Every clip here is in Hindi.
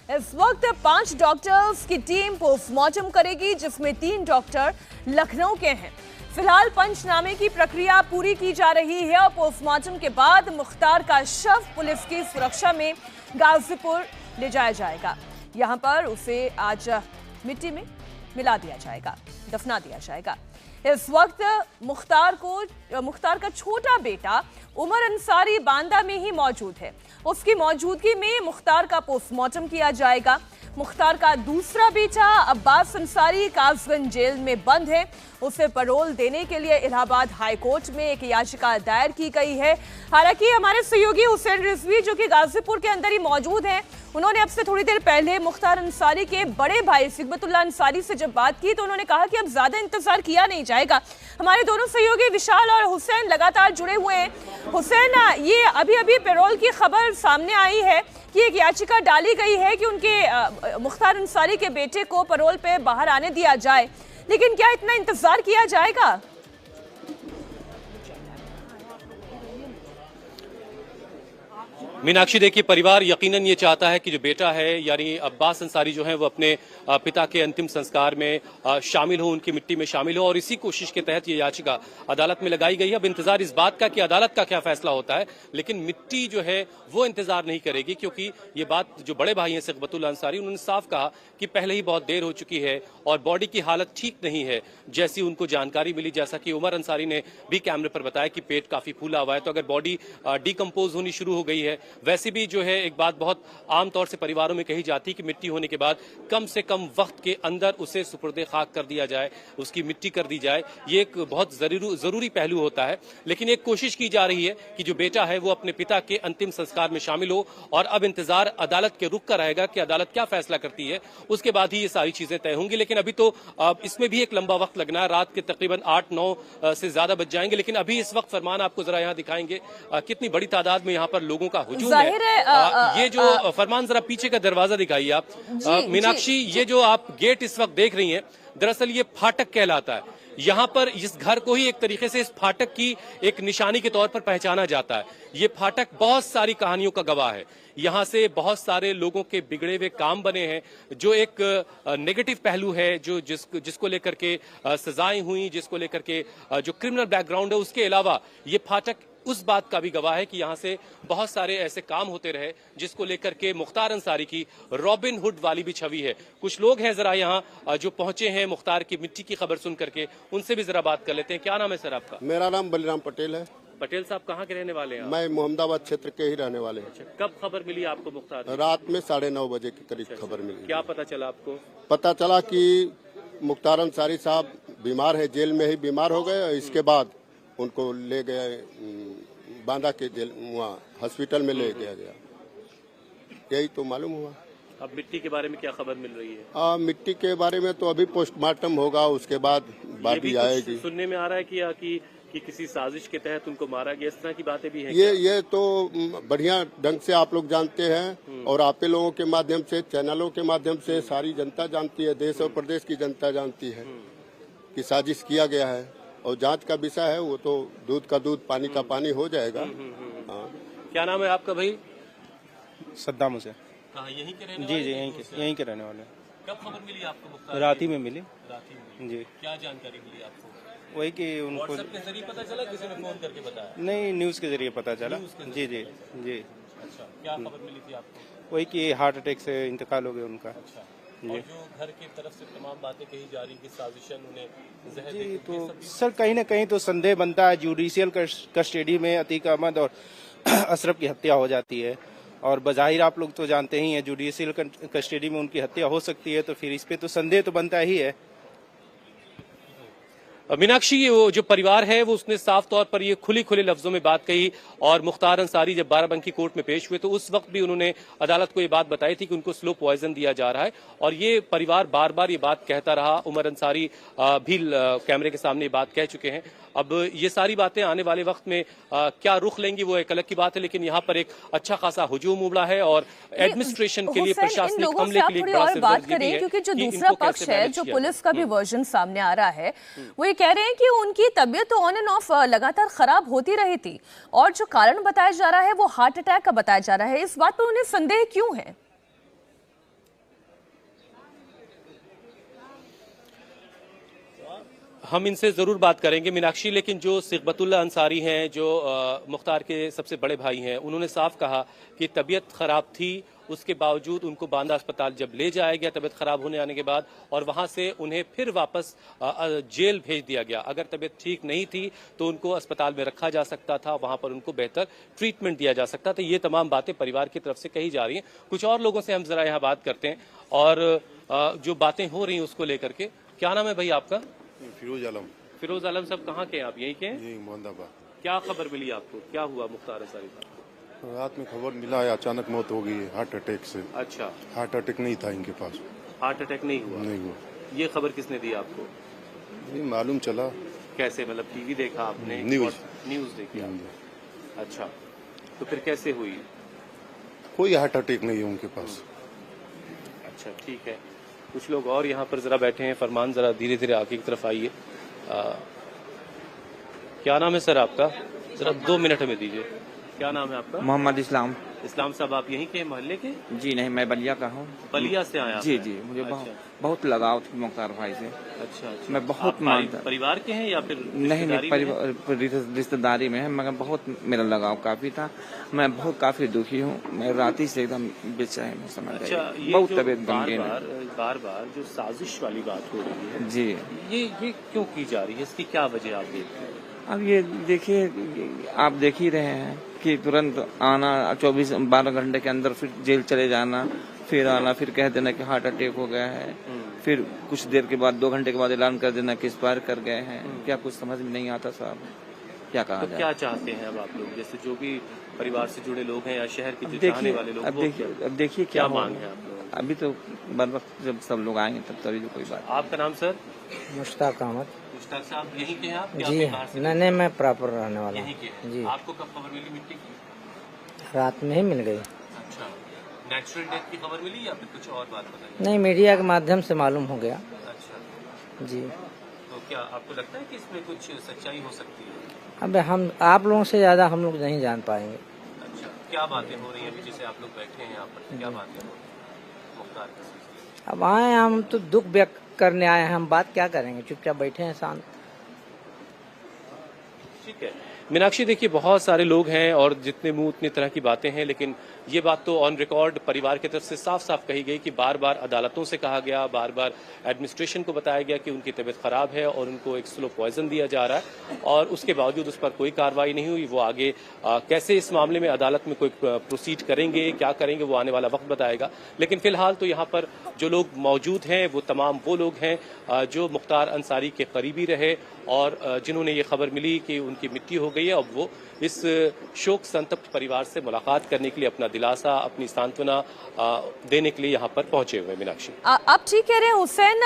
इस वक्त 5 डॉक्टर्स की टीम पोस्टमार्टम करेगी, जिसमें 3 डॉक्टर लखनऊ के हैं। फिलहाल पंचनामे की प्रक्रिया पूरी की जा रही है और पोस्टमार्टम के बाद मुख्तार का शव पुलिस की सुरक्षा में गाजीपुर ले जाया जाएगा। यहां पर उसे आज मिट्टी में मिला दिया जाएगा, दफना दिया जाएगा। इस वक्त मुख्तार का छोटा बेटा उमर अंसारी बांदा में ही मौजूद है। उसकी मौजूदगी में मुख्तार का पोस्टमार्टम किया जाएगा। मुख्तार का दूसरा बेटा अब्बास अंसारी कासगंज जेल में बंद है। उसे पैरोल देने के लिए इलाहाबाद हाई कोर्ट में एक याचिका दायर की गई है। हालांकि हमारे सहयोगी हुसैन रिजवी जो कि गाजीपुर के अंदर ही मौजूद हैं, उन्होंने अब से थोड़ी देर पहले मुख्तार अंसारी के बड़े भाई सिकबतुल्लाह अंसारी से जब बात की तो उन्होंने कहा कि अब ज्यादा इंतजार किया नहीं जाएगा। हमारे दोनों सहयोगी विशाल और हुसैन लगातार जुड़े हुए हैं। हुसैन, ये अभी पैरोल की खबर सामने आई है कि एक याचिका डाली गई है कि उनके मुख्तार अंसारी के बेटे को पैरोल पे बाहर आने दिया जाए, लेकिन क्या इतना इंतजार किया जाएगा? मीनाक्षी, देखिए, परिवार यकीनन ये चाहता है कि जो बेटा है यानी अब्बास अंसारी जो है वो अपने पिता के अंतिम संस्कार में शामिल हो, उनकी मिट्टी में शामिल हो, और इसी कोशिश के तहत ये याचिका अदालत में लगाई गई है। अब इंतजार इस बात का कि अदालत का क्या फैसला होता है, लेकिन मिट्टी जो है वो इंतजार नहीं करेगी, क्योंकि ये बात जो बड़े भाई हैं सिकबतुल्लाह अंसारी, उन्होंने साफ कहा कि पहले ही बहुत देर हो चुकी है और बॉडी की हालत ठीक नहीं है। जैसी उनको जानकारी मिली, जैसा कि उमर अंसारी ने भी कैमरे पर बताया कि पेट काफी फूला हुआ है, तो अगर बॉडी डिकम्पोज होनी शुरू हो गई है। वैसे भी जो है एक बात बहुत आम तौर से परिवारों में कही जाती है कि मिट्टी होने के बाद कम से कम वक्त के अंदर उसे सुपुर्दे खाक कर दिया जाए, उसकी मिट्टी कर दी जाए। ये एक बहुत जरूरी पहलू होता है, लेकिन एक कोशिश की जा रही है कि जो बेटा है वो अपने पिता के अंतिम संस्कार में शामिल हो, और अब इंतजार अदालत के रुख का रहेगा कि अदालत क्या फैसला करती है, उसके बाद ही ये सारी चीजें तय होंगी। लेकिन अभी तो इसमें भी एक लंबा वक्त लगना है, रात के तकरीबन 8-9 से ज्यादा बज जाएंगे। लेकिन अभी इस वक्त फरमान आपको जरा यहाँ दिखाएंगे कितनी बड़ी तादाद में यहाँ पर लोगों का हुजूम है। ये जो फरमान, जरा पीछे का दरवाजा दिखाइए आप मीनाक्षी। ये जो आप गेट इस वक्त देख रही हैं, दरअसल ये फाटक कहलाता है। यहाँ पर इस घर को ही एक तरीके से इस फाटक की एक निशानी के तौर पर पहचाना जाता है। ये फाटक बहुत सारी कहानियों का गवाह है। यहाँ से बहुत सारे लोगों के बिगड़े हुए काम बने हैं, जो एक नेगेटिव पहलू है, जो जिसको लेकर के सजाएं हुई, जिसको लेकर के जो क्रिमिनल बैकग्राउंड है, उसके अलावा ये फाटक उस बात का भी गवाह है कि यहाँ से बहुत सारे ऐसे काम होते रहे जिसको लेकर के मुख्तार अंसारी की रॉबिन हुड वाली भी छवि है। कुछ लोग हैं जरा यहाँ जो पहुंचे हैं मुख्तार की मिट्टी की खबर सुन करके, उनसे भी जरा बात कर लेते हैं। क्या नाम है सर आपका? मेरा नाम बलिराम पटेल है। पटेल साहब कहाँ के रहने वाले हैं? मैं मोहम्मदाबाद क्षेत्र के ही रहने वाले हैं। अच्छा, कब खबर मिली आपको मुख्तार? रात में 9:30 बजे के करीब खबर मिली। क्या पता चला आपको? पता चला कि मुख्तार अंसारी साहब बीमार है, जेल में ही बीमार हो गए। इसके बाद उनको ले गए बांदा के जेल, वहाँ हॉस्पिटल में ले गया गया, यही तो मालूम हुआ। अब मिट्टी के बारे में क्या खबर मिल रही है? मिट्टी के बारे में तो अभी पोस्टमार्टम होगा, उसके बाद बात भी आएगी। सुनने में आ रहा है कि किसी साजिश के तहत उनको मारा गया, इस तरह की बातें भी हैं। ये तो बढ़िया ढंग से आप लोग जानते हैं, और आप लोगों के माध्यम से, चैनलों के माध्यम से सारी जनता जानती है, देश और प्रदेश की जनता जानती है कि साजिश किया गया है। और जांच का विषय है, वो तो दूध का दूध पानी का पानी हो जाएगा। हाँ। क्या नाम है आपका भाई? सद्दाम हुसैन। कहाँ, यहीं के रहने? जी यहीं के रहने वाले। कब खबर मिली आपको मुख्तार? रात ही में मिली। रात में? जी। क्या जानकारी मिली आपको? वही कि उनको व्हाट्सएप के जरिए पता चला, किसी ने फोन करके बताया? नहीं, न्यूज के जरिए पता चला। जी। अच्छा, क्या खबर मिली थी आपको? वही कि हार्ट अटैक से इंतकाल हो गया उनका। अच्छा, और जो घर की तरफ से तमाम बातें कही जा रही कि साजिशन उन्हें जहर जी, देके, तो सर कहीं ना कहीं तो संदेह बनता है। जुडिशियल कस्टडी में अतीक अहमद और अशरफ की हत्या हो जाती है, और बज़ाहिर आप लोग तो जानते ही हैं जुडिशियल कस्टडी में उनकी हत्या हो सकती है, तो फिर इस पे तो संदेह तो बनता ही है। मीनाक्षी, वो जो परिवार है वो उसने साफ तौर पर ये खुले लफ्जों में बात कही, और मुख्तार अंसारी जब बाराबंकी कोर्ट में पेश हुए तो उस वक्त भी उन्होंने अदालत को ये बात बताई थी कि उनको स्लो पॉइजन दिया जा रहा है, और ये परिवार बार बार ये बात कहता रहा। उमर अंसारी भी कैमरे के सामने ये बात कह चुके हैं। अब ये सारी बातें आने वाले वक्त में क्या रुख लेंगी वो एक अलग की बात है, लेकिन यहाँ पर एक अच्छा खासा हुजूम उमड़ा है, और एडमिनिस्ट्रेशन के लिए, प्रशासनिक हमले के लिए एक बड़ा बात करें, क्योंकि जो दूसरा पक्ष है, जो पुलिस का भी वर्जन सामने आ रहा है, वो ये कह रहे हैं कि उनकी तबीयत तो ऑन एंड ऑफ लगातार खराब होती रही थी, और जो कारण बताया जा रहा है वो हार्ट अटैक का बताया जा रहा है। इस बात पर उन्हें संदेह क्यों है? हम इनसे जरूर बात करेंगे मीनाक्षी, लेकिन जो सिगबतुल्ला अंसारी हैं, जो मुख्तार के सबसे बड़े भाई हैं, उन्होंने साफ कहा कि तबीयत खराब थी, उसके बावजूद उनको बांदा अस्पताल जब ले जाया गया तबीयत खराब होने आने के बाद, और वहां से उन्हें फिर वापस जेल भेज दिया गया। अगर तबीयत ठीक नहीं थी तो उनको अस्पताल में रखा जा सकता था, वहां पर उनको बेहतर ट्रीटमेंट दिया जा सकता था। ये तमाम बातें परिवार की तरफ से कही जा रही हैं। कुछ और लोगों से हम जरा यहाँ बात करते हैं और जो बातें हो रही हैं उसको लेकर के। क्या नाम है भाई आपका? फिरोज आलम। फिरोज आलम साहब, कहाँ के हैं आप? यहीं के हैं? जी, मोहम्मदाबाद। क्या खबर मिली आपको? क्या हुआ मुख्तार अंसारी साहब? रात में खबर मिला है अचानक मौत हो गई है हार्ट अटैक से। अच्छा, हार्ट अटैक नहीं था इनके पास। हार्ट अटैक नहीं हुआ? नहीं हुआ। ये खबर किसने दी आपको? ये मालूम चला। कैसे, मतलब टीवी देखा आपने? न्यूज देखी आपने? अच्छा, तो फिर कैसे हुई? कोई हार्ट अटैक नहीं है उनके पास। अच्छा, ठीक है। कुछ लोग और यहाँ पर जरा बैठे हैं। फरमान, जरा धीरे धीरे आगे की तरफ आइए। क्या नाम है सर आपका? जरा 2 मिनट हमें दीजिए। क्या नाम है आपका? मोहम्मद इस्लाम। इस्लाम साहब, आप यहीं के मोहल्ले के? जी नहीं, मैं बलिया का हूँ। बलिया से आया? जी जी, मुझे अच्छा। बहुत लगाव थी मुख्तार भाई से। अच्छा, अच्छा। मैं बहुत मानता। परिवार के हैं या फिर नहीं नहीं, रिश्तेदारी में है, मगर बहुत मेरा लगाव काफी था। मैं बहुत काफी दुखी हूँ। मैं राती से एकदम बेचैन हूँ, समझ अच्छा, गए। बहुत तबीयत गमगीन है। बार बार जो साजिश वाली बात हो रही है जी, ये क्यों की जा रही है? इसकी क्या वजह आप देखते हैं? अब ये देखिए, आप देख ही रहे हैं कि तुरंत आना, 24-12 घंटे के अंदर फिर जेल चले जाना, फिर आना, फिर कह देना कि हार्ट अटैक हो गया है, फिर कुछ देर के बाद 2 घंटे के बाद ऐलान कर देना कि एक्सपायर कर गए हैं। क्या कुछ समझ में नहीं आता साहब, क्या कहा तो जाए। क्या चाहते हैं अब आप लोग, जैसे जो भी परिवार से जुड़े लोग हैं या शहर के जो चाहने वाले लोग? अब देखिए क्या मांग है आप लोग? अभी तो बर वक्त जब सब लोग आएंगे तब तभी तो कोई बात। आपका नाम सर? मुश्ताक अहमद। मुश्ताक साहब, यहीं के हैं आप? जी नहीं, मैं प्रॉपर रहने वाला यहीं के हैं। जी। आपको कब खबर मिली मिट्टी की? रात में ही मिल गई। अच्छा, नेचुरल डेथ की खबर मिली या फिर कुछ और बात बताइए? नहीं, मीडिया के माध्यम से मालूम हो गया। अच्छा जी। तो क्या आपको लगता है कि इसमें कुछ सच्चाई हो सकती है? अब हम आप लोगों से ज्यादा हम लोग नहीं जान पाएंगे। अच्छा, क्या बातें हो रही हैं अभी जैसे आप लोग बैठे हैं यहाँ पर? क्या बातें हो रही हैं मुख्तार के सिलसिले में? अब आए हैं, हम तो दुख व्यक्त करने आए हैं, हम बात क्या करेंगे, चुपचाप बैठे हैं शांत। ठीक है मीनाक्षी, देखिए बहुत सारे लोग हैं और जितने मुंह उतनी तरह की बातें हैं, लेकिन ये बात तो ऑन रिकॉर्ड परिवार की तरफ से साफ साफ कही गई कि बार बार अदालतों से कहा गया, बार बार एडमिनिस्ट्रेशन को बताया गया कि उनकी तबीयत खराब है और उनको एक स्लो पॉइजन दिया जा रहा है, और उसके बावजूद उस पर कोई कार्रवाई नहीं हुई। वो आगे कैसे इस मामले में अदालत में कोई प्रोसीड करेंगे, क्या करेंगे, वो आने वाला वक्त बताएगा। लेकिन फिलहाल तो यहाँ पर जो लोग मौजूद हैं वो तमाम वो लोग हैं जो मुख्तार अंसारी के करीबी रहे और जिन्होंने ये खबर मिली कि उनकी मृत्यु हो गई है। अब वो इस शोक संतप्त परिवार से मुलाकात करने के लिए अपना दिलासा, अपनी सांत्वना देने के लिए यहाँ पर पहुंचे हुए। मीनाक्षी, आप ठीक कह रहे हैं हुसैन,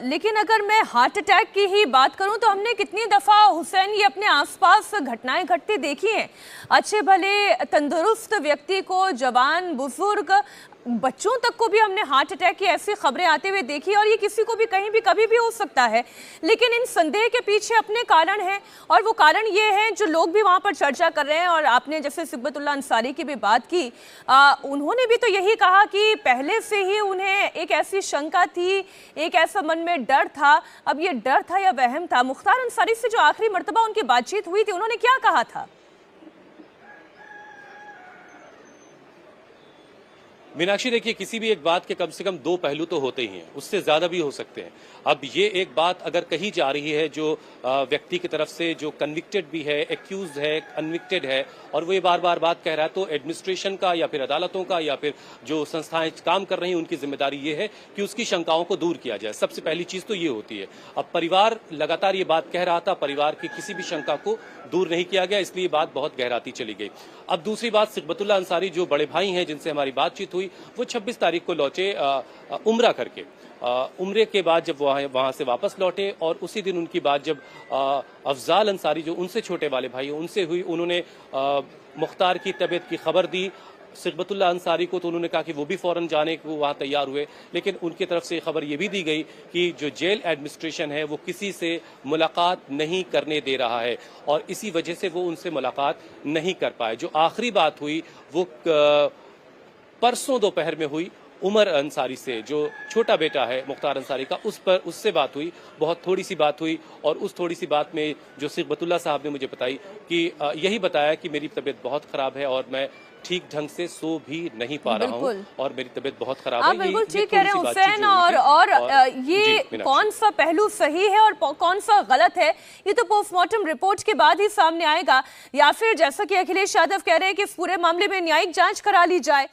लेकिन अगर मैं हार्ट अटैक की ही बात करूं तो हमने कितनी दफा हुसैन ये अपने आसपास घटनाएं घटती देखी हैं। अच्छे भले तंदुरुस्त व्यक्ति को, जवान बुजुर्ग बच्चों तक को भी हमने हार्ट अटैक की ऐसी खबरें आते हुए देखी, और ये किसी को भी कहीं भी कभी भी हो सकता है। लेकिन इन संदेह के पीछे अपने कारण हैं, और वो कारण ये है जो लोग भी वहां पर चर्चा कर रहे हैं। और आपने जैसे सिगबतुल्ला अंसारी की भी बात की, उन्होंने भी तो यही कहा कि पहले से ही उन्हें एक ऐसी शंका थी, एक ऐसा मन में डर था। अब ये डर था या वहम था? मुख्तार अंसारी से जो आखिरी मर्तबा उनकी बातचीत हुई थी, उन्होंने क्या कहा था? मीनाक्षी, देखिए किसी भी एक बात के कम से कम 2 पहलू तो होते ही हैं, उससे ज्यादा भी हो सकते हैं। अब ये एक बात अगर कही जा रही है जो व्यक्ति की तरफ से जो कन्विक्टेड भी है, एक्यूज है, कन्विक्टेड है, और वो ये बार बार बात कह रहा है, तो एडमिनिस्ट्रेशन का या फिर अदालतों का या फिर जो संस्थाएं काम कर रही हैं उनकी जिम्मेदारी ये है कि उसकी शंकाओं को दूर किया जाए। सबसे पहली चीज तो ये होती है। अब परिवार लगातार ये बात कह रहा था, परिवार की किसी भी शंका को दूर नहीं किया गया, इसलिए बात बहुत गहराती चली गई। अब दूसरी बात, सिगबतुल्ला अंसारी जो बड़े भाई हैं जिनसे हमारी बातचीत हुई, वो 26 तारीख को लौटे उम्रा करके। उम्रे के बाद जब वहां से वापस लौटे, और उसी दिन उनकी बात जब अफजाल अंसारी जो उनसे छोटे वाले भाई उनसे हुई, उन्होंने मुख्तार की तबीयत की खबर दी सिगबतुल्ला अंसारी को, तो उन्होंने कहा कि वो भी फौरन जाने को वहां तैयार हुए। लेकिन उनकी तरफ से खबर ये भी दी गई कि जो जेल एडमिनिस्ट्रेशन है वो किसी से मुलाकात नहीं करने दे रहा है, और इसी वजह से वो उनसे मुलाकात नहीं कर पाए। जो आखिरी बात हुई वो परसों दोपहर में हुई, उमर अंसारी से, जो छोटा बेटा है मुख्तार अंसारी का, उससे बात हुई, बहुत थोड़ी सी बात हुई। और उस थोड़ी सी बात में जो सिकबतुल्लाह साहब ने मुझे बताई कि यही बताया कि मेरी तबीयत बहुत खराब है और मैं ठीक ढंग से सो भी नहीं पा रहा हूँ और मेरी तबीयत बहुत खराब है। आप बिल्कुल ठीक कह रहे हैं हुसैन। और ये कौन सा पहलू सही है और कौन सा गलत है, ये तो पोस्टमार्टम रिपोर्ट के बाद ही सामने आएगा, या फिर जैसा कि अखिलेश यादव कह रहे हैं कि इस पूरे मामले में न्यायिक जांच करा ली जाए।